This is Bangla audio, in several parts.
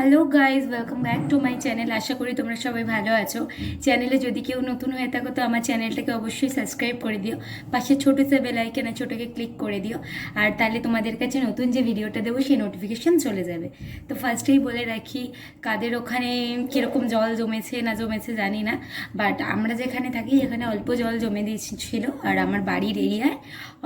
Hello guys, welcome back to my channel. আশা করি তোমরা সবাই ভালো আছো। চ্যানেলে যদি কেউ নতুন হয়ে থাকো তো আমার চ্যানেলটাকে অবশ্যই সাবস্ক্রাইব করে দিও। পাশে ছোটো সে বেল আইকনে ছোটোকে ক্লিক করে দিও, আর তাহলে তোমাদের কাছে নতুন যে ভিডিওটা দেবো সেই নোটিফিকেশান চলে যাবে। তো ফার্স্টেই বলে রাখি, কাদের ওখানে কীরকম জল জমেছে না জমেছে জানি না, বাট আমরা যেখানে থাকি এখানে অল্প জল জমে দিয়েছিল, আর আমার বাড়ির এরিয়ায়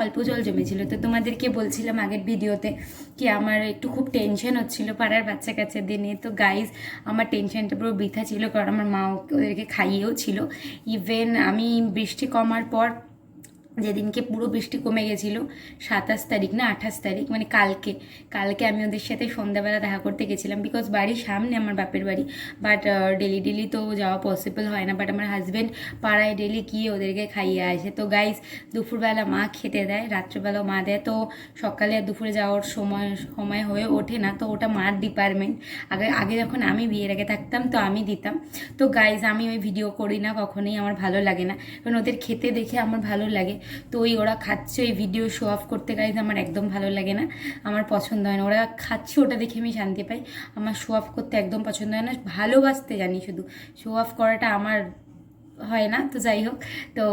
অল্প জল জমেছিল। তো তোমাদেরকে বলছিলাম আগের ভিডিওতে কি আমার একটু খুব টেনশন হচ্ছিল পাড়ার বাচ্চা কাচ্চাদের নিয়ে। তো গাইজ, আমার টেনশনটা পুরো বৃথা ছিল, কারণ আমার মা ওদেরকে খাইয়েও ছিল। ইভেন আমি বৃষ্টি কমার পর, যেদিনকে পুরো বৃষ্টি কমে গেছিলো 27 তারিখ না 28 তারিখ, মানে কালকে আমি ওদের সাথে সন্ধ্যাবেলা দেখা করতে গেছিলাম। বিকজ বাড়ির সামনে আমার বাপের বাড়ি, বাট ডেলি তো যাওয়া পসিবল হয় না। বাট আমার হাজব্যান্ড পাড়ায় ডেলি গিয়ে ওদেরকে খাইয়ে আসে। তো গাইজ, দুপুরবেলা মা খেতে দেয়, রাত্রেবেলাও মা দেয়। তো সকালে আর দুপুরে যাওয়ার সময় হয়ে ওঠে না, তো ওটা মার ডিপার্টমেন্ট। আগে যখন আমি বিয়ের আগে থাকতাম তো আমি দিতাম। তো গাইজ, আমি ওই ভিডিও করি না কখনোই, আমার ভালো লাগে না, কারণ ওদের খেতে দেখে আমার ভালো লাগে। তো ওরা খাচ্ছে, ওই ভিডিও শো অফ করতে গাইজ আমার একদম ভালো লাগে না, আমার পছন্দ হয় না। ওরা খাচ্ছে ওটা দেখে আমি শান্তি পাই, আমার শো অফ করতে একদম পছন্দ হয় না। ভালোবাসতে জানি, শুধু শো অফ করাটা আমার হয় না। তো যাই হোক, তো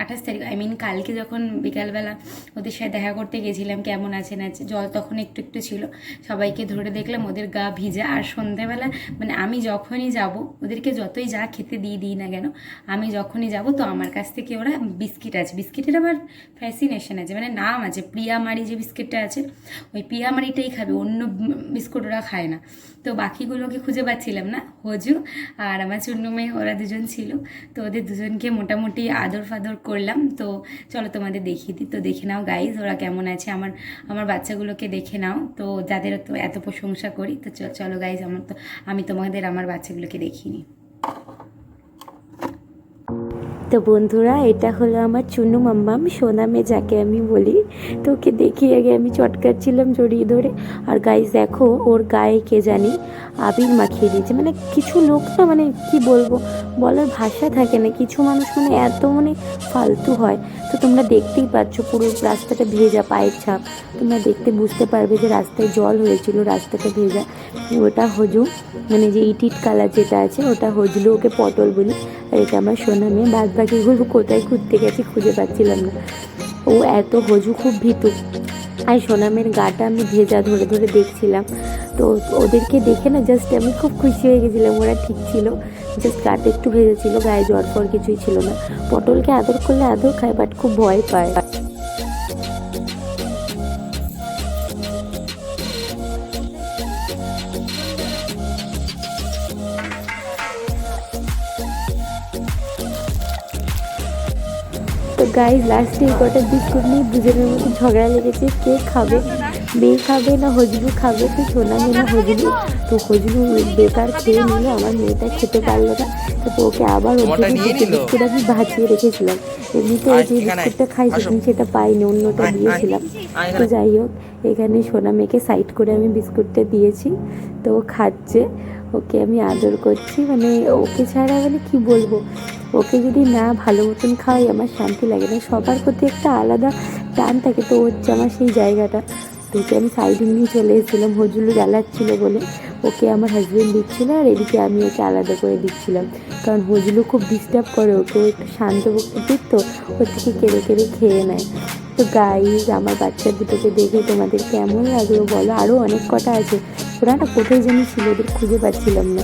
28 তারিখ কালকে যখন বিকালবেলা ওদের সাথে দেখা করতে গেছিলাম, কেমন আছে না আছে, জল তখন একটু একটু ছিল, সবাইকে ধরে দেখলাম ওদের গা ভিজা। আর সন্ধ্যাবেলা মানে আমি যখনই যাব, ওদেরকে যতই যা খেতে দিই না কেন, আমি যখনই যাব তো আমার কাছ থেকে ওরা বিস্কিট আছে, বিস্কিটের আবার ফ্যাসিনেশন আছে, মানে নাম আছে, প্রিয়ামারি যে বিস্কিটটা আছে ওই প্রিয়ামারিটাই খাবে, অন্য বিস্কুট ওরা খায় না। তো বাকিগুলোকে খুঁজে পাচ্ছিলাম না, হজু আর আমার চুন্নু মেয়ে ওরা দুজন ছিল। তো ওদের দুজনকে মোটামুটি আদর ফাদর করলাম। তো চলো তোমাদের দেখিয়ে দিই। তো দেখে নাও গাইজ ওরা কেমন আছে, আমার বাচ্চাগুলোকে দেখে নাও। তো যাদের তো এত প্রশংসা করি, তো চলো গাইজ আমি তোমাদের আমার বাচ্চাগুলোকে দেখিয়ে নিই। তো বন্ধুরা, এটা হলো আমার চুনু মাম্মাম, সোনামে যাকে আমি বলি। তো ওকে দেখি আগে আমি চটকাচ্ছিলাম জড়িয়ে ধরে। আর গাইজ দেখো, ওর গায়ে কে জানি আবির মাখিয়ে দিয়েছে। মানে কিছু লোক না, মানে কি বলবো, বলার ভাষা থাকে না, কিছু মানুষ মানে এত মানে ফালতু হয়। তো তোমরা দেখতেই পাচ্ছ পুরো রাস্তাটা ভেজা, পায়ের ছাপ তোমরা দেখতে বুঝতে পারবে যে রাস্তায় জল হয়েছিল, রাস্তাটা ভেজা। ওটা হজু, মানে যে ইট কালার যেটা আছে ওটা হজলু, ওকে পটল বলি। আর এটা আমার সোনা মেয়ে। বাদ বাকিগুলো কোথায় ঘুরতে গেছি খুঁজে পাচ্ছিলাম না। ও এত হজু, খুব ভীতু। আর সোনামের গাটা আমি ভেজা, ধরে ধরে দেখছিলাম। তো ওদেরকে দেখে না জাস্ট আমি খুব খুশি হয়ে গেছিলাম, ওরা ঠিক ছিল, জাস্ট গাটা একটু ভেজা ছিল, গায়ে জ্বর ফর কিছুই ছিল না। পটলকে আদর করলে আদর খায়, বাট খুব ভয় পায়। তো গাইজ, লাস্টে কটা বিস্কুট নিয়ে দুজনের মধ্যে ঝগড়া লেগেছে, কে খাবে, মেয়ে খাবে না হজলু খাবে। তো সোনা মেয়ে না হজলু, তো হজলু বেকার খেয়ে নিল, আমার মেয়েটা খেতে পারলো না। তো ওকে আবার ওর জন্য দুটো বিস্কুট আমি বাঁচিয়ে রেখেছিলাম। এমনিতে ওই যে বিস্কুটটা খাইছি সেটা পাইনি, অন্যটা দিয়েছিলাম। তো যাই হোক, এখানে সোনা মেয়েকে সাইড করে আমি বিস্কুটটা দিয়েছি, তো ও খাচ্ছে। ওকে আমি আদর করছি, মানে ওকে ছাড়া মানে কি বলবো, ওকে যদি না ভালো মতন খাওয়াই আমার শান্তি লাগে না। সবার প্রতি একটা আলাদা টান থাকে, তো হচ্ছে আমার সেই জায়গাটা। তো ওকে আমি সাইডে নিয়ে চলে এসেছিলাম, হজুলু জ্বালাচ্ছিল বলে ওকে আমার হাজব্যান্ড দিচ্ছিল, আর এদিকে আমি ওকে আলাদা করে দিচ্ছিলাম, কারণ হজুলু খুব ডিস্টার্ব করে ওকে, ও একটু শান্ত প্রকৃতির, তো ওর থেকে কেড়ে কেড়ে খেয়ে নেয়। তো গাইজ, আমার বাচ্চা দুটোকে দেখে তোমাদের কেমন লাগলো বলো। আরও অনেক কটা আছে, ওরা না কোথায় জানি ছিল, ওদের খুঁজে পাচ্ছিলাম না।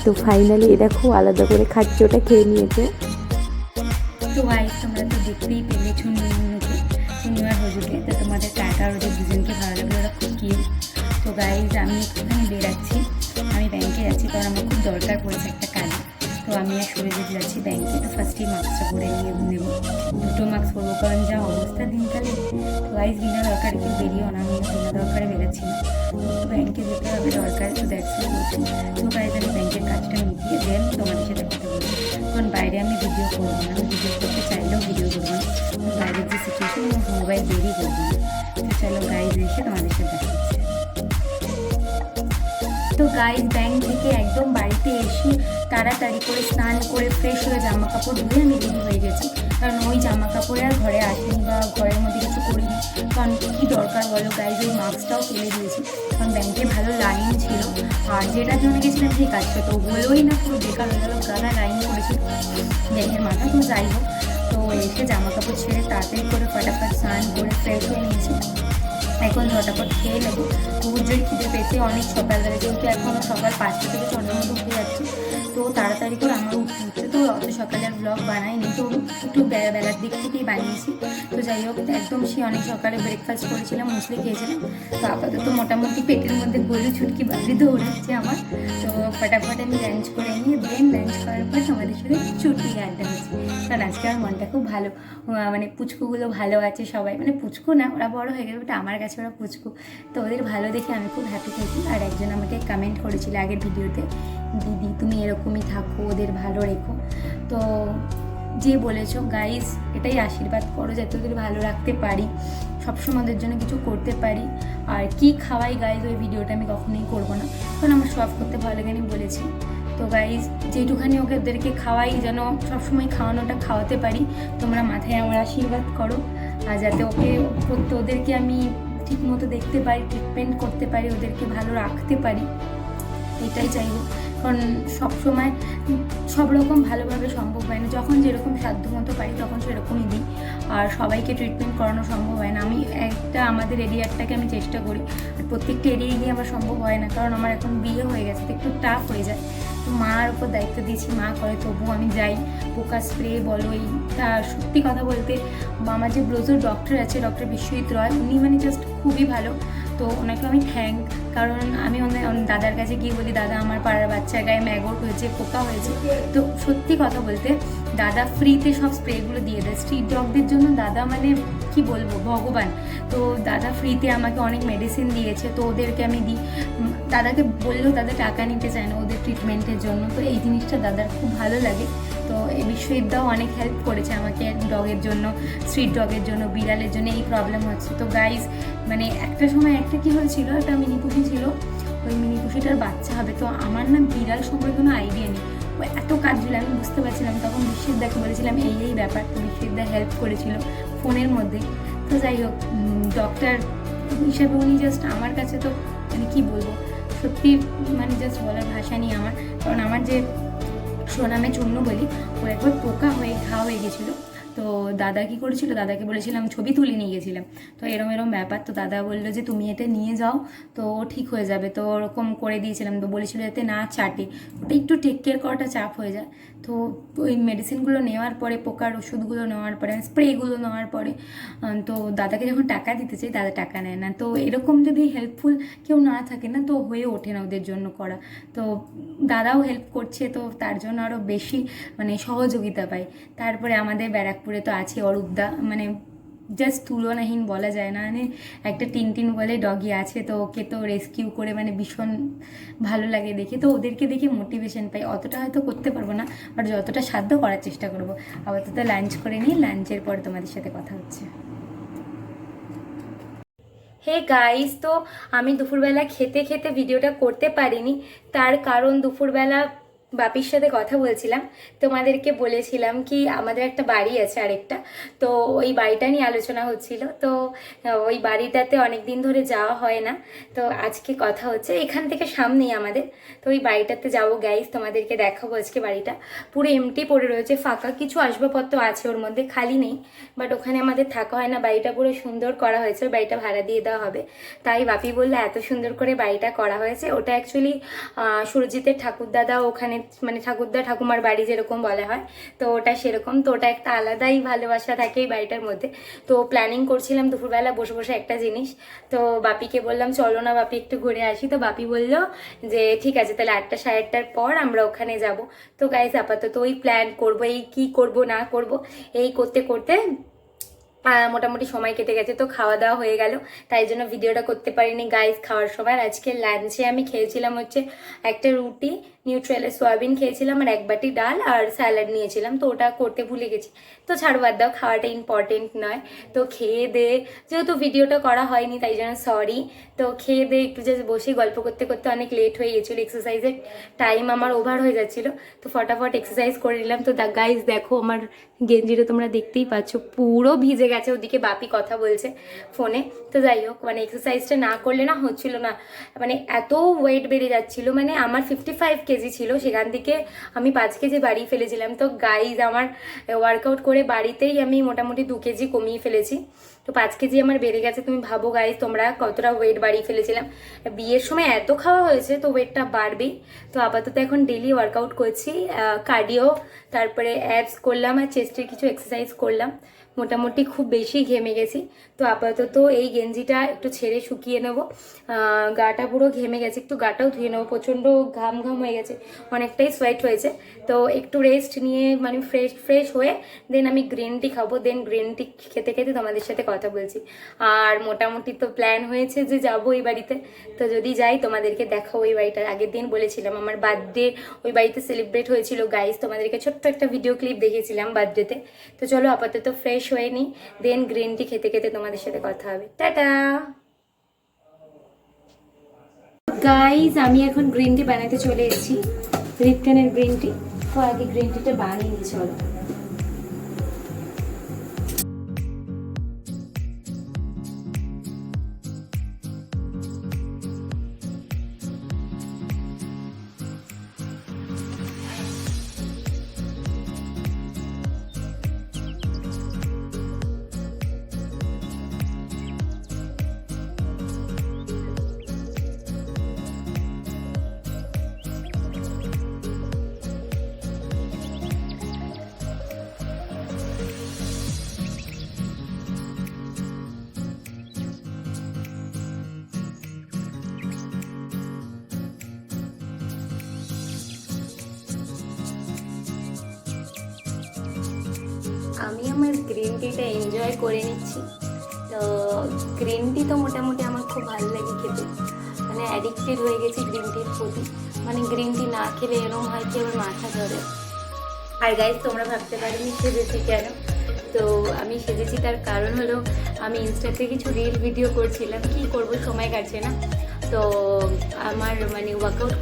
তো ফাইনালি এটা খুব আলাদা করে খাচ্ছে, ওটা খেয়ে নিয়েছে। তো গাইজ, তোমরা তো দেখতেই পেলে চুন্নু আর হজুকে। তো তোমাদের কাকা ওদের দুজনকে ভালো লাগলো, ওরা খুব কিউট। তো গাইজ, আমি একটুখানি বেরাচ্ছি, আমি ব্যাংকে যাচ্ছি, কারণ আমার খুব দরকার পড়েছে একটা কাজে। তো আমি আর সুরজিৎ যাচ্ছি ব্যাংকে। তো ফার্স্টেই মাস্কটা পরে নিয়ে নেবো, দুটো মাস্ক পরবো, কারণ যা অবস্থা দিনকালে। তো গাইজ, বিনা দরকারে কেউ বেরিয়েও না, আমি বিনা দরকারে বেরোচ্ছি না, তো ব্যাংকে যেতে হবে দরকার। তো দেখছি বলছি। তো গাইজ, আমি ব্যাংকের কাজটা মিটিয়ে দেন তোমাদের সাথে কথা বলছি, কারণ বাইরে আমি ভিডিও করবো না, আমি ভিডিও করতে চাইলেও ভিডিও করবো না, বাইরের যে সিচুয়েশন আমার মোবাইল বেরই করবো না। তো চলো গাইজ, এসে তোমাদের সাথে দেখা হচ্ছে। তো গাইজ, ব্যাংক থেকে একদম বাড়িতে এসে তাড়াতাড়ি করে স্নান করে ফ্রেশ হয়ে জামা কাপড় ধুয়ে আমি রেডি হয়ে গেছি, কারণ ওই জামা কাপড়ে আর ঘরে আসেনি বা ঘরের মধ্যে কিছু করিনি। কারণ কী দরকার বলো গাইজ, ওই মাস্কটাও ফেলে দিয়েছি কারণ ব্যাংকে ভালো লাইন ছিল, আর যেটার জন্য গেছিলাম সেই কাজটা তো হলোই না, পুরো বেকার হয়ে গেলো, গাদা লাইন করেছিল ব্যাংকের মাথা। তো যাই হোক, তো এসে জামা কাপড় ছেড়ে তাড়াতাড়ি করে ফটাফট স্নান করে ফ্রেশ হয়ে নিয়েছি। এখন ঝটাপট খেয়ে নেবো, খুব জোর খিদে পেয়েছে অনেক সকালবেলা, যেহেতু এখনও সকাল 5টা থেকে 6টার মধ্যে উঠে যাচ্ছে, তো তাড়াতাড়ি করে আমার উঠতে হচ্ছে। তো অত সকালে আর ব্লগ বানাইনি, তো একটু বেলার দিক থেকেই বানিয়েছি। তো যাই হোক, একদম সে অনেক সকালে ব্রেকফাস্ট করেছিলাম, মুসলি খেয়েছিলাম। তো আপাতত মোটামুটি পেটের মধ্যে গরু ছুটকি বাড়ি দৌড়াচ্ছে আমার। তো ফটাফট আমি লাঞ্চ করে নিয়ে দেন লাঞ্চ করার পর তোমাদের সাথে ছুটি আড্ডা হচ্ছে। কারণ আজকে আমার মনটা খুব ভালো, মানে পুচকুগুলো ভালো আছে সবাই, মানে পুচকু না, ওরা বড় হয়ে গেল, বাট আমার কাছে ওরা পুচকু। তো ওদের ভালো দেখে আমি খুব হ্যাপি থাকি। আর একজন আমাকে কমেন্ট করেছিল আগের ভিডিওতে, দিদি তুমি এরকমই থাকো, ওদের ভালো রেখো। তো যে বলেছো গাইজ, এটাই আশীর্বাদ করো যাতে ওদের ভালো রাখতে পারি, সবসময় ওদের জন্য কিছু করতে পারি। আর কি খাওয়াই গাইজ, ওই ভিডিওটা আমি কখনোই করবো না, কারণ আমার সব করতে ভালো লাগে, আমি বলেছি। তো গাইজ, যেটুখানি ওদেরকে খাওয়াই যেন সবসময় খাওয়ানোটা খাওয়াতে পারি। তোমরা মাথায় আমার আশীর্বাদ করো, আর যাতে ওদেরকে আমি ঠিক মতো দেখতে পারি, ট্রিটমেন্ট করতে পারি, ওদেরকে ভালো রাখতে পারি, এটাই চাইবো। কারণ সবসময় সব রকম ভালোভাবে সম্ভব হয় না, যখন যেরকম সাধ্য মতো পারি তখন সেরকমই দিই। আর সবাইকে ট্রিটমেন্ট করানো সম্ভব হয় না, আমি আমাদের এরিয়ারটাকে আমি চেষ্টা করি, আর প্রত্যেকটা এরিয়ায় গিয়ে আমার সম্ভব হয় না, কারণ আমার এখন বিয়ে হয়ে গেছে, তো একটু টাফ হয়ে যায়। তো মার ওপর দায়িত্ব দিয়েছি, মা করে, তবুও আমি যাই। পোকা স্প্রে বলো, তা সত্যি কথা বলতে আমার যে ব্রোজোর ডক্টর আছে, ডক্টর বিশ্বজিৎ রয়, উনি মানে জাস্ট খুবই ভালো। তো ওনাকে আমি থ্যাংক, কারণ আমি দাদার কাছে গিয়ে বলি, দাদা আমার পাড়ার বাচ্চার গায়ে ম্যাগট হয়েছে, পোকা হয়েছে। তো সত্যি কথা বলতে দাদা ফ্রিতে সব স্প্রেগুলো দিয়ে দেয় স্ট্রিট ডগদের জন্য, দাদা মানে কি বলবো, ভগবান। তো দাদা ফ্রিতে আমাকে অনেক মেডিসিন দিয়েছে, তো ওদেরকে আমি দিই। দাদাকে বললেও দাদা টাকা নিতে চায় না ওদের ট্রিটমেন্টের জন্য, তো এই জিনিসটা দাদার খুব ভালো লাগে। তো এই বিশ্ববিদ্যাও অনেক হেল্প করেছে আমাকে ডগের জন্য, স্ট্রিট ডগের জন্য, বিড়ালের জন্য এই প্রবলেম হচ্ছে। তো গাইজ, মানে একটা সময় একটা কি হয়েছিল, একটা মিনি পুষি ছিল, ওই মিনি পুষিটার বাচ্চা হবে। তো আমার না বিড়াল সম্পর্কে কোনো আইডিয়া নেই, ও এত কাজ ছিল আমি বুঝতে পারছিলাম। তখন বিশ্ববিদ্যাকে বলেছিলাম এই ব্যাপার, তো বিশ্ববিদ্যা হেল্প করেছিল ফোনের মধ্যে। তো যাই হোক, ডক্টর হিসেবে উনি জাস্ট আমার কাছে, তো মানে কী বলবো, সত্যি মানে জাস্ট বলার ভাষা নেই আমার। কারণ আমার যে সোনামে চূর্ণ বলি, ও একবার পোকা হয়ে ঘা হয়ে গেছিলো। তো দাদা কী করেছিল, দাদাকে বলেছিলাম, ছবি তুলে নিয়ে গেছিলাম। তো এরম ব্যাপার, তো দাদা বললো যে তুমি এটা নিয়ে যাও, তো ঠিক হয়ে যাবে। তো ওরকম করে দিয়েছিলাম, তো বলেছিল যাতে না চাটে, ওটা একটু টেক কেয়ার করাটা চাপ হয়ে যায়। তো ওই মেডিসিনগুলো নেওয়ার পরে, পোকার ওষুধগুলো নেওয়ার পরে, স্প্রেগুলো নেওয়ার পরে, তো দাদাকে যখন টাকা দিতে চাই, দাদা টাকা নেয় না। তো এরকম যদি হেল্পফুল কেউ না থাকে না, তো হয়ে ওঠে না ওদের জন্য করা। তো দাদাও হেল্প করছে, তো তার জন্য আরও বেশি মানে সহযোগিতা পাই। তারপরে আমাদের ব্যারাকপুরে তো আছে অরূপদা, মানে জাস্ট তুলনাহীন বলা যায় না। মানে একটা টিনটিন বলে ডগি আছে, তো ওকে তো রেস্কিউ করে মানে ভীষণ ভালো লাগে দেখে। তো ওদেরকে দেখে মোটিভেশন পাই, অতটা হয়তো করতে পারবো না, বাট যতটা সাধ্য করার চেষ্টা করবো। আপাতত লাঞ্চ করে নিই, লাঞ্চের পর তোমাদের সাথে কথা হচ্ছে। হে গাইস, তো আমি দুপুরবেলা খেতে খেতে ভিডিওটা করতে পারিনি, তার কারণ দুপুরবেলা বাপির সাথে কথা বলছিলাম, তোমাদেরকে বলেছিলাম কি আমাদের একটা বাড়ি আছে আরেকটা, তো ওই বাড়িটা নিয়ে আলোচনা হচ্ছিল। তো ওই বাড়িটাতে অনেক দিন ধরে যাওয়া হয় না, তো আজকে কথা হচ্ছে, এখান থেকে সামনেই আমাদের। তো ওই বাড়িটাতে যাবো গাইস, তোমাদেরকে দেখাবো আজকে। বাড়িটা পুরো এমটি পড়ে রয়েছে, ফাঁকা, কিছু আসবাবপত্র আছে ওর মধ্যে, খালি নেই, বাট ওখানে আমাদের থাকা হয় না। বাড়িটা পুরো সুন্দর করা হয়েছে, ওই বাড়িটা ভাড়া দিয়ে দেওয়া হবে। তাই বাপি বললো এত সুন্দর করে বাড়িটা করা হয়েছে। ওটা অ্যাকচুয়ালি সুরজিতের ঠাকুরদাদা, ওখানে মানে ঠাকুরদা ঠাকুমার বাড়ি যেরকম বলা হয়, তো ওটা সেরকম। তো ওটা একটা আলাদাই ভালোবাসা থাকে এই বাড়িটার মধ্যে। তো প্ল্যানিং করছিলাম দুপুরবেলা বসে বসে একটা জিনিস, তো বাপিকে বললাম চলো না বাপি একটু ঘুরে আসি। তো বাপি বললো যে ঠিক আছে, তাহলে 8টা সাড়ে 8টার পর আমরা ওখানে যাব। তো গাইস, আপাতত ওই প্ল্যান করবো, এই কি করব না করব, এই করতে করতে মোটামুটি সময় কেটে গেছে, তো খাওয়া দাওয়া হয়ে গেল, তাই জন্য ভিডিওটা করতে পারিনি গাইস খাওয়ার সময়। আজকে লাঞ্চে আমি খেয়েছিলাম হচ্ছে একটা রুটি, নিউট্রেলের সোয়াবিন খেয়েছিলাম, আর এক বাটি ডাল আর স্যালাড নিয়েছিলাম, তো ওটা করতে ভুলে গেছি। তো ছাড়, বাদ দাও, খাওয়াটা ইম্পর্টেন্ট নয়। তো খেয়ে দে, যেহেতু ভিডিওটা করা হয়নি তাই জন্য সরি। তো খেয়ে দে একটু জাস্ট বসে গল্প করতে করতে অনেক লেট হয়ে গেছিলো, এক্সারসাইজের টাইম আমার ওভার হয়ে যাচ্ছিলো, তো ফটাফট এক্সারসাইজ করে নিলাম। তো গাইস দেখো আমার গেঞ্জিটা তোমরা দেখতেই পাচ্ছ পুরো ভিজে গেছে, ওদিকে বাপি কথা বলছে ফোনে। তো যাই হোক, মানে এক্সারসাইজটা না করলে না হচ্ছিল না, মানে এত ওয়েট বেড়ে যাচ্ছিল, মানে আমার 55 কেজি ছিল, সেখান থেকে আমি 5 কেজি বাড়িয়ে ফেলেছিলাম। তো গাইজ আমার ওয়ার্কআউট করে বাড়িতেই আমি মোটামুটি 2 কেজি কমিয়ে ফেলেছি, তো 5 কেজি আমার বেড়ে গেছে। তুমি ভাবো গাইজ তোমরা কতটা ওয়েট বাড়িয়ে ফেলেছিলাম। বিয়ের সময় এত খাওয়া হয়েছে, তো ওয়েটটা বাড়বেই। তো আপাতত এখন ডেলি ওয়ার্কআউট করছি, কার্ডিও, তারপরে অ্যাবস করলাম আর চেস্টের কিছু এক্সারসাইজ করলাম। মোটামুটি খুব বেশি ঘেমে গেছি, তো আপাতত এই গেঞ্জিটা একটু ছেড়ে শুকিয়ে নেবো। গাটা পুরো ঘেমে গেছে, একটু গাটাও ধুয়ে নেবো, প্রচণ্ড ঘাম ঘাম হয়ে গেছে, অনেকটাই সোয়েট হয়েছে। তো একটু রেস্ট নিয়ে মানে ফ্রেশ হয়ে দেন আমি গ্রিন টি খাবো, দেন গ্রিন টি খেতে খেতে তোমাদের সাথে কথা বলছি। আর মোটামুটি তো প্ল্যান হয়েছে যে যাবো ওই বাড়িতে, তো যদি যাই তোমাদেরকে দেখাবো ওই বাড়িটা। আগের দিন বলেছিলাম আমার বার্থডে ওই বাড়িতে সেলিব্রেট হয়েছিল গাইস, তোমাদেরকে ছোট্ট একটা ভিডিও ক্লিপ দেখিয়েছিলাম বার্থডেতে। তো চলো আপাতত ফ্রেশ হয়ে নিই, দেন গ্রিন টি খেতে খেতে তোমাদের সাথে কথা হবে। টাটা গাইজ, আমি এখন গ্রিন টি বানাতে চলে এসেছি, রিপটনের গ্রিন টি। তো আগে গ্রিন টিটা বানিয়ে নিই চলো। আমি আমার গ্রিন টিটা এনজয় করে নিচ্ছি। তো গ্রিন টি তো মোটামুটি আমার খুব ভালো লাগে খেতে, মানে অ্যাডিক্টেড হয়ে গেছি গ্রিন টির প্রতি, মানে গ্রিন টি না খেলে এরকম হয় কি আমার মাথা ধরে। আর গাইজ তোমরা ভাবতে পারো আমি সেজেছি কেন, তো আমি সেজেছি তার কারণ হলো আমি ইনস্টাতে কিছু রিল ভিডিও করছিলাম, কি করব সময় কাটছে না। তো আমার মানে ওয়ার্কআউট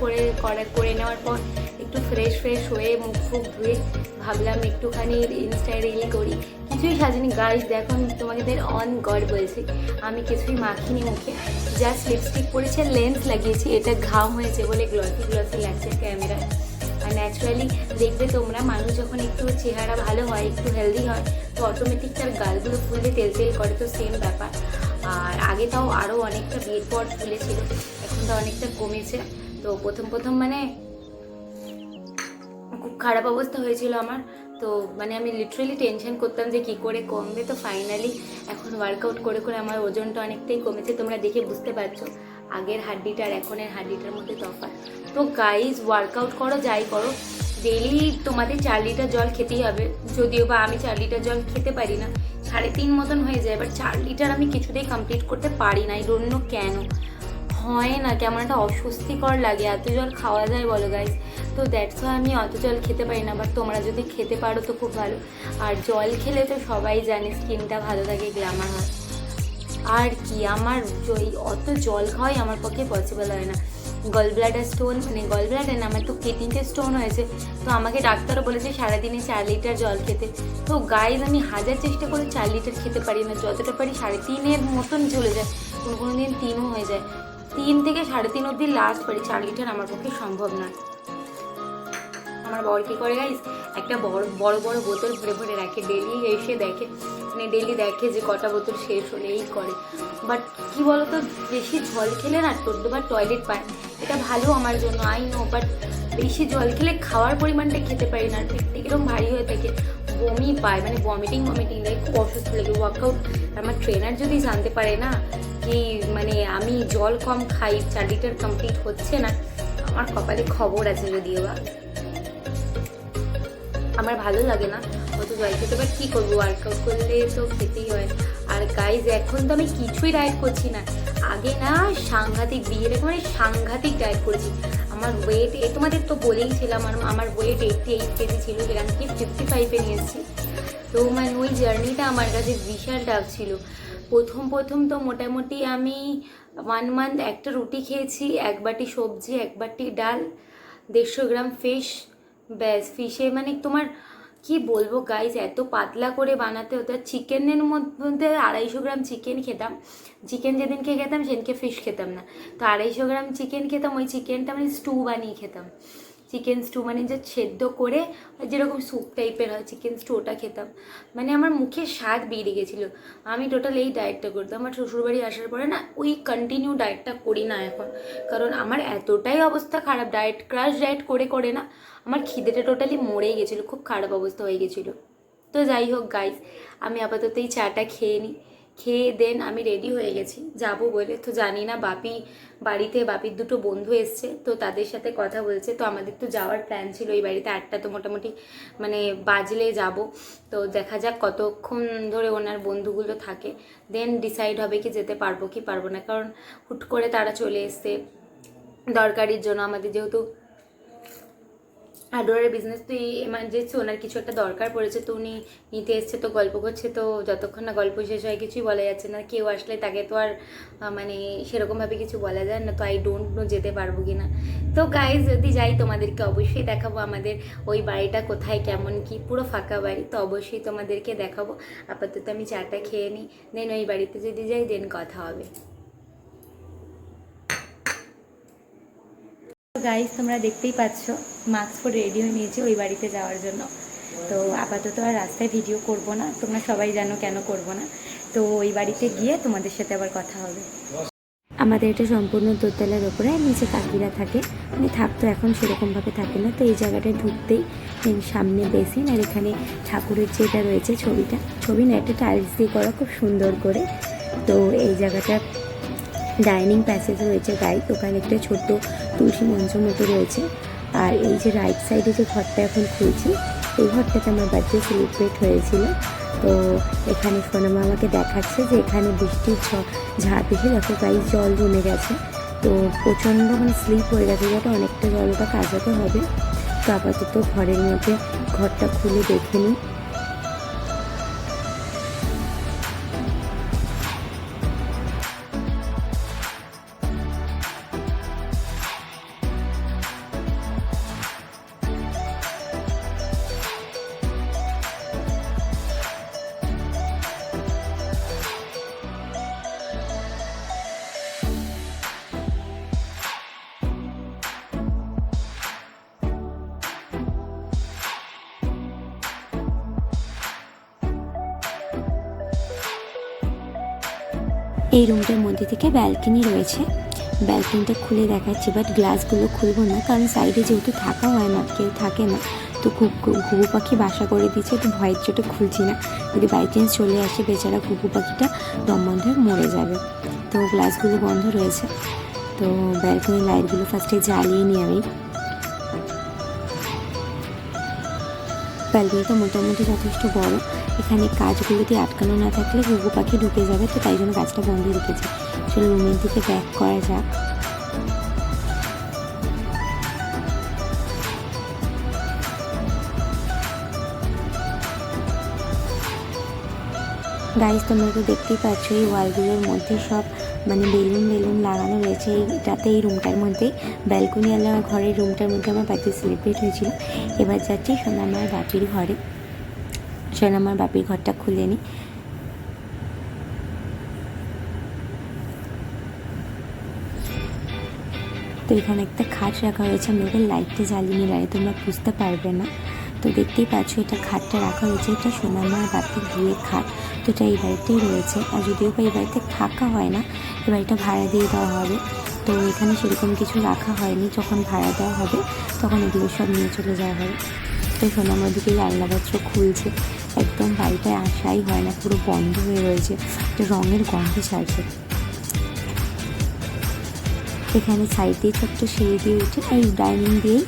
করে নেওয়ার পর একটু ফ্রেশ হয়ে মুখ ফুক ধুয়ে ভাবলাম একটুখানি ইনস্টায় রিল করি। কিছুই সাজিনি গাইজ, দেখো তোমাদের অন গড বলছি, আমি কিছুই মাখিনি মুখে, জাস্ট লিপস্টিক পরেছি আর লেন্স লাগিয়েছি, এটা ঘাম হয়েছে বলে গ্লসি লাগছে ক্যামেরায়। আর ন্যাচারালি দেখবে তোমরা, মানুষ যখন একটু চেহারা ভালো হয়, একটু হেলদি হয়, তো অটোমেটিক তার গালগুলো ফুলে তেল করে, তো সেম ব্যাপার। আর আগে তাও আরও অনেকটা বিয়ের পর ফুলেছিল, এখন তো অনেকটা কমেছে। তো প্রথম মানে খুব খারাপ অবস্থা হয়েছিল আমার, তো মানে আমি লিটারেলি টেনশন করতাম যে কি করে কমবে। তো ফাইনালি এখন ওয়ার্কআউট করে আমার ওজনটা অনেকটাই কমেছে, তোমরা দেখে বুঝতে পারছো আগের হাড্ডিটা আর এখনের হাড্ডিটার মধ্যে তফাৎ। তো গাইজ ওয়ার্কআউট করো যাই করো, ডেইলি তোমাদের 4 লিটার জল খেতেই হবে, যদিও বা আমি 4 লিটার জল খেতে পারি না, 3.5 মতন হয়ে যায়, বাট 4 লিটার আমি কিছুতেই কমপ্লিট করতে পারি না, এই জন্য কেন হয় না, কেমন একটা অস্বস্তিকর লাগে, এত জল খাওয়া যায় বলো গাইজ। তো দ্যাটস ওয়াই আমি অত জল খেতে পারি না, বাট তোমরা যদি খেতে পারো তো খুব ভালো। আর জল খেলে তো সবাই জানে স্কিনটা ভালো থাকে, গ্ল্যামার হয়। আর কি আমার অত জল খাওয়াই আমার পক্ষে পসিবল হয় না। গল ব্লাডার স্টোন, মানে গল ব্লাডার না, আমার তো কিডনিতে স্টোন হয়েছে, তো আমাকে ডাক্তারও বলেছে সারাদিনে 4 লিটার জল খেতে। তো গাইজ আমি হাজার চেষ্টা করে 4 লিটার খেতে পারি না, যতটা পারি 3.5-এর মতন চলে যায়, কোনো দিন 3ও হয়ে যায়, 3 থেকে 3.5 অবধি লাস্ট পারি, 4 লিটার আমার পক্ষে সম্ভব না। আমার বর কী করে গাইজ, একটা বড় বোতল ভরে রাখে, ডেলি এসে দেখে, মানে ডেলি দেখে যে কটা বোতল শেষ হলে এই করে। বাট কী বলতো, বেশি জল খেলে না 14 বার টয়লেট পায়, এটা ভালো আমার জন্য আই নো, বাট বেশি জল খেলে খাওয়ার পরিমাণটা খেতে পারি না, পেটটা এরকম ভারী হয়ে থাকে, বমি পায়, মানে ভমিটিং লাগে, খুব অসুস্থ লাগে। ওয়ার্কআউট আমার ট্রেনার যদি জানতে পারে না কি মানে আমি জল কম খাই, 4 লিটার কমপ্লিট হচ্ছে না, আমার কপালে খবর আছে। যদিও বা আমার ভালো লাগে না অত জল খেতে, বাট কী করবো, ওয়ার্কআউট করলে তো খেতেই হয়। আর গাইজ এখন তো আমি কিছুই ডায়েট করছি না, আগে না সাংঘাতিক বিয়ের মানে সাংঘাতিক ডায়েট করেছি। আমার ওয়েট তোমাদের তো বলেইছিলাম, আমার ওয়েট 88 কেজি ছিল, যেখান থেকে 55-এ নিয়ে এসেছি। তো মানে ওই জার্নিটা আমার কাছে বিশাল টাফ ছিল। প্রথম তো মোটামুটি আমি 1 মান্থ একটা রুটি খেয়েছি, 1 বাটি সবজি, 1 বাটি ডাল, 150 গ্রাম ফিশ, ব্যাস। ফিশে মানে তোমার কি বলবো গাইজ, এত পাতলা করে বানাতে হতো। চিকেনের মধ্যে 250 গ্রাম চিকেন খেতাম, চিকেন যেদিনকে খেতাম সেদিনকে ফিশ খেতাম না। তো 250 গ্রাম চিকেন খেতাম, ওই চিকেনটা মানে স্টু বানিয়ে খেতাম। চিকেন স্টু মানে যে সেদ্ধ করে যেরকম স্যুপ টাইপের হয় চিকেন স্টু, ওটা খেতাম। মানে আমার মুখে স্বাদ বেরিয়ে গেছিলো। আমি টোটাল এই ডায়েটটা করতাম। আমার শ্বশুরবাড়ি আসার পরে না ওই কন্টিনিউ ডায়েটটা করি না এখন, কারণ আমার এতটাই অবস্থা খারাপ, ডায়েট ক্রাশ ডায়েট করে না আমার খিদেটা টোটালি মরেই গেছিলো, খুব খারাপ অবস্থা হয়ে গেছিলো। তো যাই হোক গাইজ, আমি আপাতত এই চাটা খেয়ে নিই, খেয়ে দেন আমি রেডি হয়ে গেছি যাবো বলে। তো জানি না, বাড়িতে বাপির 2 বন্ধু এসছে, তো তাদের সাথে কথা বলছে। তো আমাদের তো যাওয়ার প্ল্যান ছিল এই বাড়িতে 8টা, তো মোটামুটি মানে বাজলে যাব। তো দেখা যাক কতক্ষণ ধরে ওনার বন্ধুগুলো থাকে, দেন ডিসাইড হবে কি যেতে পারবো কি পারবো না। কারণ হুট করে তারা চলে এসছে দরকারির জন্য, আমাদের যেহেতু হার্ডওয়্যারের বিজনেস, তো এই এমার্জেন্সি ওনার কিছু একটা দরকার পড়েছে, তো উনি নিতে এসছে। তো গল্প করছে, তো যতক্ষণ না গল্প শেষ হয় কিছুই বলা যাচ্ছে না। কেউ আসলে তাকে তো আর মানে সেরকমভাবে কিছু বলা যায় না। তো আই ডোন্ট নো যেতে পারবো কি না। তো গাইজ যদি যাই তোমাদেরকে অবশ্যই দেখাবো আমাদের ওই বাড়িটা কোথায়, কেমন কি, পুরো ফাঁকা বাড়ি, তো অবশ্যই তোমাদেরকে দেখাবো। আপাতত আমি চাটা খেয়ে নিই, দেন ওই বাড়িতে যদি যাই দেন কথা হবে। গাইজ তোমরা দেখতেই পাচ্ছ মাস্ক পরে রেডি হয়ে নিয়েছি ওই বাড়িতে যাওয়ার জন্য। তো আপাতত আর রাস্তায় ভিডিও করব না, তোমরা সবাই জানো কেন করব না। তো ওই বাড়িতে গিয়ে তোমাদের সাথে আবার কথা হবে। আমাদের এটা সম্পূর্ণ দোতলার ওপরে, নিচে কাকিরা থাকে, মানে থাকতো, এখন সেরকমভাবে থাকে না। তো এই জায়গাটায় ঢুকতেই সামনে বেসিন, আর এখানে ঠাকুরের যেটা রয়েছে ছবি না, একটা টাইলস দিয়ে করা, খুব সুন্দর করে। তো এই জায়গাটা ডাইনিং প্যাসেজ রয়েছে গাইড, ওখানে একটা ছোট্ট তুলসী মঞ্চ মতো রয়েছে। আর এই যে রাইট সাইডে যে ঘরটা এখন খুলছি, এই ঘরটাতে আমার বার্থডে সেলিব্রেট হয়েছিল। তো এখানে সোনামা আমাকে দেখাচ্ছে যে এখানে বৃষ্টির ঝাঁপ এসে দেখো গাইড জল জমে গেছে। তো প্রচণ্ড মানে স্লিপ হয়ে গেছে, যেটা অনেকটা জলটা কাজাতে হবে। তো আপাতত ঘরের মধ্যে ঘরটা খুলে দেখে নিই। এই রুমটার মধ্যে থেকে ব্যালকনি রয়েছে, ব্যালকনিটা খুলে দেখাচ্ছি, বাট গ্লাসগুলো খুলবো না, কারণ সাইডে যেহেতু থাকা হয় না, কেউ থাকে না। তো ঘুঘু পাখি বাসা করে দিচ্ছে, তো ভয়ের চোটে খুলছি না, যদি বাই চান্স চলে আসে বেচারা ঘুঘু পাখিটা দম বন্ধ হয়ে মরে যাবে। তো গ্লাসগুলো বন্ধ রয়েছে। তো ব্যালকনির লাইটগুলো ফার্স্টে জ্বালিয়ে নিই আমি। ব্যালকনিটা মোটামুটি যথেষ্ট বড়, এখানে কাজগুলো দিয়ে আটকানো না থাকলে ঘুঘু পাখি ঢুকে যাবে, তো তাই জন্য গাছটা বন্ধ রেখেছি। চলো রুমের দিকে ব্যাক করা যাক। গাইস তোমরা তো দেখতেই পাচ্ছ এই ওয়ালগুলোর মধ্যে সব মানে বেলুন লাগানো রয়েছে। এইটাতে এই রুমটার মধ্যে ব্যালকনি আলা ঘরের রুমটার মধ্যে আমার বার্থডে সেলিব্রেট হয়েছিল। এবার যাচ্ছি সোনামার বাপির ঘরে, সোনামার বাপির ঘরটা খুলে নিই। তো এখানে একটা খাট রাখা হয়েছে, আমি ওদের লাইটটা জ্বালিয়ে নিলাম, তোমরা বুঝতে পারবে না। তো দেখতেই পাচ্ছ এটা খাটটা রাখা হয়েছে, এটা সোনামার বাপির বিয়ের খাট। তো এটা এই বাড়িতেই রয়েছে, আর যদিও বা এই বাড়িতে থাকা হয় না, এই বাড়িটা ভাড়া দিয়ে দেওয়া হবে। তো এখানে সেরকম কিছু রাখা হয়নি, যখন ভাড়া দেওয়া হবে তখন এগুলো সব নিয়ে চলে যাওয়া হবে। তো সোনামার দিকে জানলাপত্র খুলছে, একদম বাড়িটায় আসাই হয় না, পুরো বন্ধ হয়ে রয়েছে, একটা রঙের গন্ধ ছাড়ছে। এখানে সাইড দিয়ে ছোট্ট সিঁড়ি দিয়ে উঠে, এই ডাইনিং দিয়েই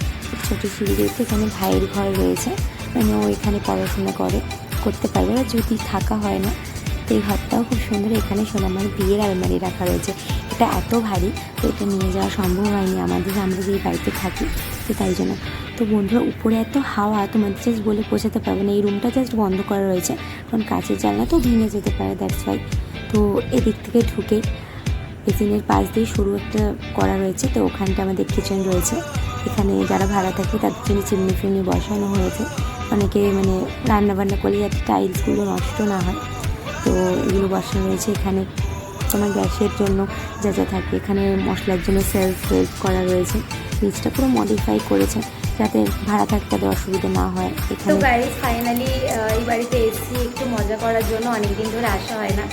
ছোটো সিঁড়ি দিয়ে উঠে এখানে ভাইয়ের ঘর রয়েছে। মানে ও এখানে পড়াশোনা করতে পারবে, আর যদি থাকা হয় না। তো এই ঘরটাও খুব সুন্দর। এখানে সোনামার বিয়ের আলমারি রাখা রয়েছে। এটা এত ভারী, তো এটা নিয়ে যাওয়া সম্ভব হয়নি আমরা যেই বাড়িতে থাকি, তো তাই জন্য। তো বন্ধুরা, উপরে এত হাওয়া তোমাদের জাস্ট বলে পৌঁছাতে পারবে না। এই রুমটা জাস্ট বন্ধ করা রয়েছে, কারণ কাঁচের জানলা তো ভেঙে যেতে পারে, দ্যাটস ওয়াই। তো এদিক থেকে ঢুকে বেসিনের পাশ দিয়ে সরু একটা করা রয়েছে, তো ওখানটা আমাদের কিচেন রয়েছে। এখানে যারা ভাড়া থাকে তাদের জন্য চিমনি ফিমনি বসানো হয়েছে, অনেকে মানে রান্নাবান্না করলে যাতে টাইলসগুলো নষ্ট না হয়, তো এগুলো বসানো রয়েছে। এখানে তোমার গ্যাসের জন্য যা যা থাকে, এখানে মশলার জন্য সেলফ করা রয়েছে। নিচটা পুরো মডিফাই করেছে যাতে ভাড়া থাকতে তাদের অসুবিধা না হয়। তো এখানে গাইস ফাইনালি এই বাড়িতে এসেছি একটু মজা করার জন্য, অনেকদিন ধরে আসা হয় না।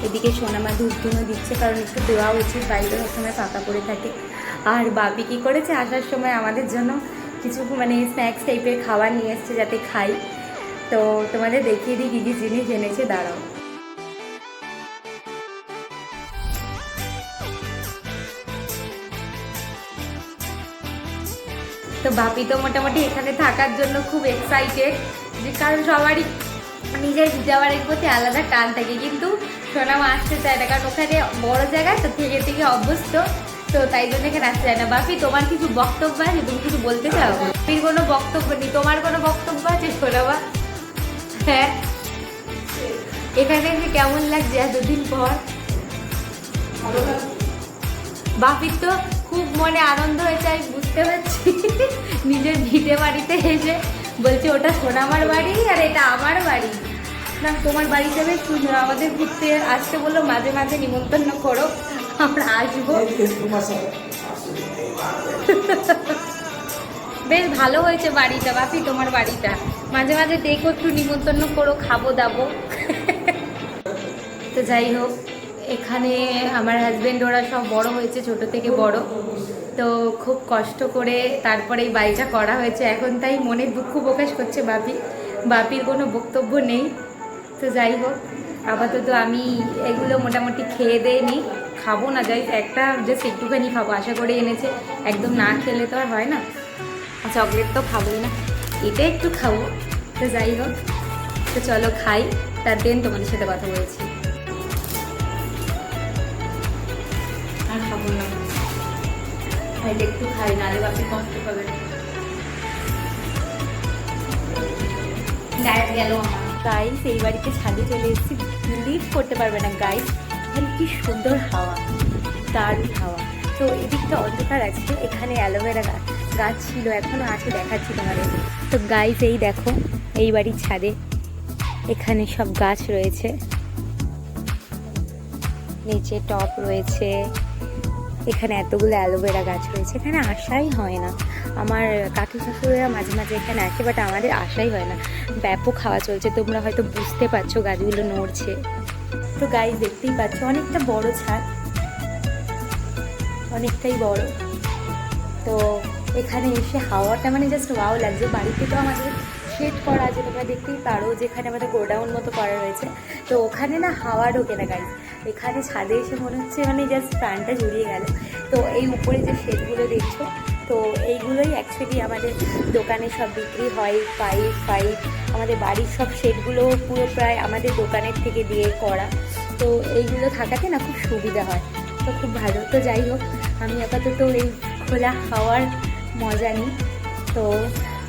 এদিকে সোনামা ধূপ ধুনো দিচ্ছে, কারণ একটু দেওয়া উচিত, বাড়িতে সবসময় ফাঁকা পড়ে থাকে। আর বাপি কী করেছে, আসার সময় আমাদের জন্য কিছু মানে স্ন্যাক্স টাইপের খাবার নিয়ে এসছে যাতে খাই। তো তোমাদের দেখিয়ে দিই কী কী জিনিস এনেছে, দাঁড়াও। তো বাপি তো মোটামুটি এখানে থাকার জন্য খুব এক্সাইটেড, যে কারণ সবারই নিজের যাওয়ার প্রতি আলাদা টান থাকে, কিন্তু সোনামা আসতে চায় না, কারণ ওখানে বড় জায়গা তো থেকে থেকে অভ্যস্ত, তো তাই জন্য এখানে আসতে চায় না। বাপি, তোমার কিছু বক্তব্য আছে? তুমি কিছু বলতে চাও? বাপির কোনো বক্তব্য নেই, তোমার কোনো বক্তব্য আছে সোনামা? হ্যাঁ, এখানে এসে কেমন লাগছে এতদিন পর? বাপির তো খুব মনে আনন্দ হয়েছে, আমি বুঝতে পারছি। নিজের ভিটে বাড়িতে এসে বলছে ওটা সোনামার বাড়ি আর এটা আমার বাড়ি। না, তোমার বাড়ি যাবে, আমাদের ঘুরতে আসতে বললো, মাঝে মাঝে নিমন্ত্রণ করো, আমরা আসবো। বেশ ভালো হয়েছে বাড়িটা বাপি, তোমার বাড়িটা। মাঝে মাঝে দেখো, একটু নিমন্ত্রণ করো, খাবো দাবো। তো যাই হোক, এখানে আমার হাজব্যান্ড ওরা সব বড় হয়েছে, ছোট থেকে বড়, তো খুব কষ্ট করে তারপরে এই বাড়িটা করা হয়েছে। এখন তাই মনে দুঃখ প্রকাশ করছে বাপির কোনো বক্তব্য নেই। তো যাই হোক, আপাতত আমি এগুলো মোটামুটি খেয়ে দিয়ে নিই, খাবো না, যাই একটা জাস্ট একটুখানি খাবো, আশা করে এনেছে, একদম না খেলে তো আর হয় না। চকলেট তো খাবোই না, এটা একটু খাবো। তো যাই হোক, তো চলো খাই, তার দিন তোমাদের সাথে কথা বলছি। আর খাবো না, খাইলে একটু খাই, নাহলে বাপি কষ্ট পাবে। গায়ে গেল আমার। গাইস, এই বাড়িতে ছাদে চলে এসেছি, বিলিভ করতে পারবে না গাইস, এখানে কি সুন্দর হাওয়া, দারুণ হাওয়া। তো এদিকটা অন্ধকার আছে, এখানে অ্যালোভেরা গাছ ছিল, এখনও আছে, দেখাচ্ছি তোমাদের। তো গাইস, এই দেখো, এই বাড়ির ছাদে এখানে সব গাছ রয়েছে, নিচে টপ রয়েছে, এখানে এতগুলো অ্যালোভেরা গাছ রয়েছে। এখানে আসাই হয় না, আমার কাকি শ্বশুরেরা মাঝে মাঝে এখানে আসে, বাট আমাদের আসাই হয় না। ব্যাপক হাওয়া চলছে, তোমরা হয়তো বুঝতে পারছো, গাছগুলো নড়ছে। তো গাইস, দেখতেই পাচ্ছ, অনেকটা বড় ছাদ, অনেকটাই বড়। তো এখানে এসে হাওয়াটা মানে জাস্ট ওয়াও লাগছে। বাড়িতে তো আমাদের শেড করা আছে, তোমরা দেখতেই পারো, যেখানে আমাদের গোডাউন মতো করা রয়েছে, তো ওখানে না হাওয়া ঢোকে না গাইস। এখানে ছাদে এসে মনে হচ্ছে মানে জাস্ট প্রাণটা জুড়িয়ে গেল। তো এই উপরে যে শেডগুলো দেখছো, তো এইগুলোই অ্যাকচুয়ালি আমাদের দোকানে সব বিক্রি হয়। পাইপ আমাদের বাড়ির সব শেডগুলো পুরো প্রায় আমাদের দোকানের থেকে দিয়ে করা, তো এইগুলো থাকাতে না খুব সুবিধা হয়, তো খুব ভালো। তো যাই হোক, আমি আপাতত এই খোলা হাওয়ার মজা নিই। তো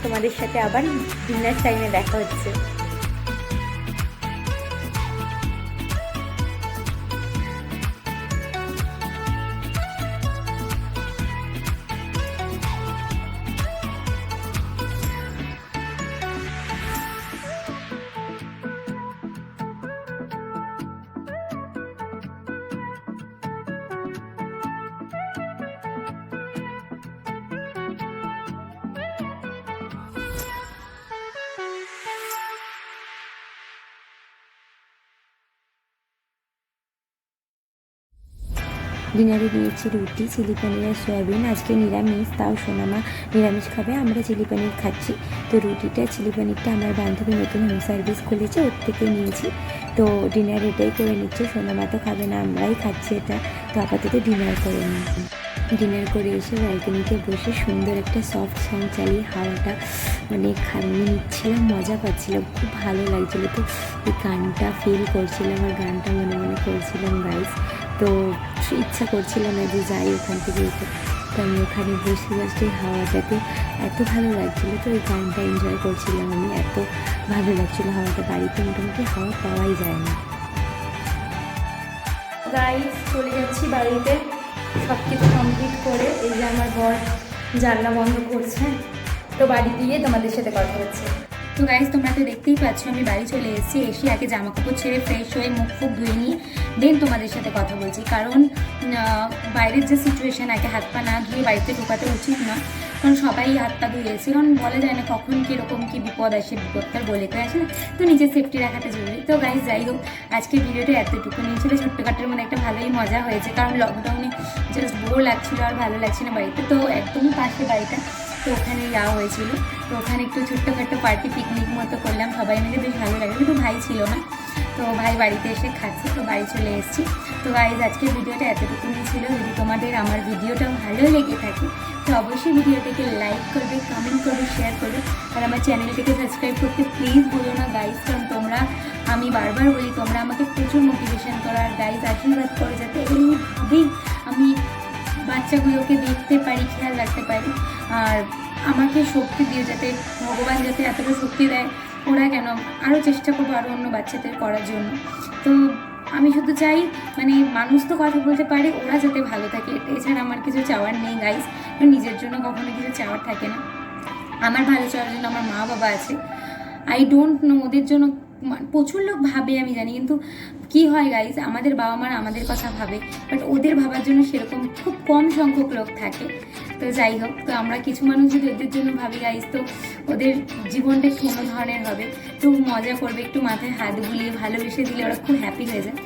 তোমাদের সাথে আবার ডিনার টাইমে দেখা হচ্ছে। ডিনারে নিয়েছি রুটি, চিলি পনির আর সয়াবিন। আজকে নিরামিষ, তাও সোনামা নিরামিষ খাবে, আমরা চিলি পনির খাচ্ছি। তো রুটিটা চিলি পনিরটা আমার বান্ধবী নতুন হোম সার্ভিস খুলেছে, ওর থেকে নিয়েছি। তো ডিনার এটাই করে নিচ্ছে, সোনামা তো খাবে না, আমরাই খাচ্ছি এটা। তো আপাতত ডিনার করে নিয়েছি। ডিনার করে এসে ব্যালকনিতে বসে সুন্দর একটা সফট সং চালিয়ে হাওয়াটা মানে নিয়ে নিচ্ছিলাম, মজা পাচ্ছিলাম, খুব ভালো লাগছিলো। তো এই গানটা ফিল করছিলাম আর গানটা মনে মনে করছিলাম গাইস। তো ইচ্ছা করছিলাম না যে যাই ওখান থেকে এসে, তো আমি ওখানে বসে জাস্ট এই হাওয়াটাতে এত ভালো লাগছিলো। তো এই গানটা এনজয় করছিলাম আমি, এত ভালো লাগছিলো হাওয়াটা। বাড়িতে মোটামুটি হাওয়া পাওয়াই যায় না। গাইস চলে যাচ্ছি বাড়িতে, সব কিছু কমপ্লিট করে। এই যে আমার বর জানলা বন্ধ করছে, তো বাড়ি গিয়ে তোমাদের সাথে কথা হচ্ছে। তো গাইস তোমরা তো দেখতেই পাচ্ছ আমি বাড়ি চলে এসেছি। এসে আগে জামা কাপড় ছেড়ে ফ্রেশ হয়ে মুখ ফুক ধুয়ে নিয়ে দেন তোমাদের সাথে কথা বলছি, কারণ বাইরের যে সিচুয়েশান, আগে হাত পা না ধুয়ে বাড়িতে ঢোকাতে উচিত না, কারণ সবাই হাত পা ধুয়েছে, কারণ বলা যায় না কখন কীরকম কী বিপদ আসে, বিপদটার বলে করে আসে না, তো নিজের সেফটি রাখাটা জরুরি। তো গাইস যাই হোক, আজকের ভিডিওটা এতটুকু নিয়ে ছিল, ছোট্টখাটোর মধ্যে একটা ভালোই মজা হয়েছে, কারণ লকডাউনে জাস্ট বোর লাগছিলো আর ভালো লাগছে না বাড়িতে। তো একদমই পাশে বাড়িটা, তো ওখানে যাওয়া হয়েছিল। তো ওখানে একটু ছোট্টখাটো পার্টি পিকনিক মতো করলাম সবাই মিলে, বেশ ভালো লাগে। কিন্তু ভাই ছিল না, তো ভাই বাড়িতে এসে খাচ্ছে, তো বাড়ি চলে এসেছি। তো গাইজ আজকের ভিডিওটা এতটুকুনি ছিল। যদি তোমাদের আমার ভিডিওটা ভালো লেগে থাকে তো অবশ্যই ভিডিওটাকে লাইক করবে, কমেন্ট করবে, শেয়ার করবে, আর আমার চ্যানেলটাকে সাবস্ক্রাইব করতে প্লিজ ভুলো না গাইজ, কারণ তোমরা, আমি বারবার বলি, তোমরা আমাকে প্রচুর মোটিভেশন করো আর গাইজ আশীর্বাদ করো যাতে এইভাবেই আমি বাচ্চাগুলোকে দেখতে পারি, খেয়াল রাখতে পারি, আর আমাকে শক্তি দিয়ে, যাতে ভগবান যাতে এতটা শক্তি দেয়, ওরা কেন আরও চেষ্টা করবো আরও অন্য বাচ্চাদের করার জন্য। তো আমি শুধু চাই মানে মানুষ তো কথা বলতে পারে, ওরা যাতে ভালো থাকে, এছাড়া আমার কিছু চাওয়ার নেই গাইস। নিজের জন্য কখনো কিছু চাওয়ার থাকে না, আমার ভালো চাওয়ার জন্য আমার মা বাবা আছে। আই ডোন্ট নো ওদের জন্য প্রচুর লোক ভাবে আমি জানি, কিন্তু কি হয় গাইজ, আমাদের বাবা মারা আমাদের কথা ভাবে, বাট ওদের ভাবার জন্য সেরকম খুব কম সংখ্যক লোক থাকে। তো যাই হোক, তো আমরা কিছু মানুষ যদি ওদের জন্য ভাবি গাইজ, তো ওদের জীবনটা একটু অন্য ধরনের হবে, একটু মজা করবে, একটু মাথায় হাত বুলিয়ে ভালোবেসে দিলে ওরা খুব হ্যাপি হয়ে যায়।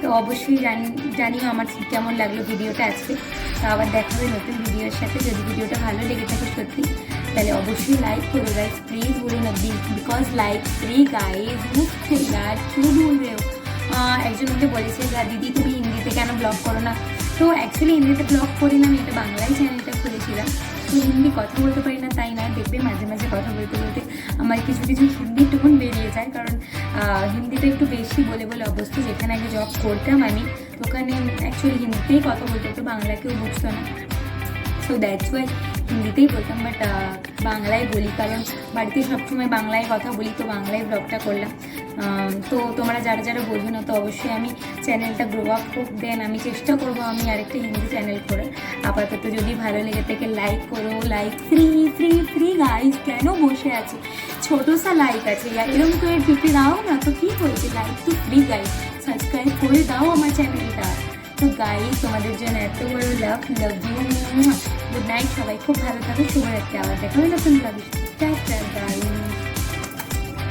তো অবশ্যই জানিও আমার কেমন লাগলো ভিডিওটা আজকে। তো আবার দেখা হবে নতুন ভিডিওর সাথে। যদি ভিডিওটা ভালো লেগে থাকে সত্যি, তাহলে অবশ্যই লাইক করো গাইজ, প্লিজ বলো না, বিকজ লাইক ফ্রি গাইজ, মুফট यार क्यों बोल रहे हो। একজন আমাকে বলেছে যে দিদি তুমি হিন্দিতে কেন ব্লগ করো না, তো অ্যাকচুয়ালি হিন্দিতে ব্লগ করি না, আমি এটা বাংলায় চ্যানেলটা খুলেছিলাম। তো হিন্দি কথা বলতে পারি না তাই না, দেখবে মাঝে মাঝে কথা বলতে বলতে আমার কিছু কিছু হিন্দি টোন বেরিয়ে যায়, কারণ হিন্দিটা একটু বেশি বলে বলে অবস্থা। যেখানে আগে জব করতাম আমি, তো ওখানে অ্যাকচুয়ালি হিন্দিতেই কথা বলতে হতো, বাংলা কেউ বুঝতো না, সো দ্যাটস ওয়াই হিন্দিতেই বলতাম, বাট বাংলায় বলি, কারণ বাড়িতে সবসময় বাংলায় কথা বলি, তো বাংলায় ব্লগটা করলাম। তো তোমরা যারা যারা বোঝো না, তো অবশ্যই আমি চ্যানেলটা গ্রো আপ হোক, দেন আমি চেষ্টা করবো আমি আরেকটা হিন্দি চ্যানেল করে। আপাতত যদি ভালো লেগে থাকে লাইক করো, like free free free guys, কেন বসে আছে, ছোটো সা লাইক আছে, এরকম করে টিপে দাও না, তো কী হয়েছে, লাইক তো ফ্রি গাইজ, সাবস্ক্রাইব করে দাও আমার চ্যানেলটা। তো গাইজ তোমাদের জন্য এত বড় লাভ ইউ। গুড নাইট সবাই, খুব ভালো থাকো, শুভরাত্রি, আবার দেখা হবে নতুন ব্লগে। Tata guys.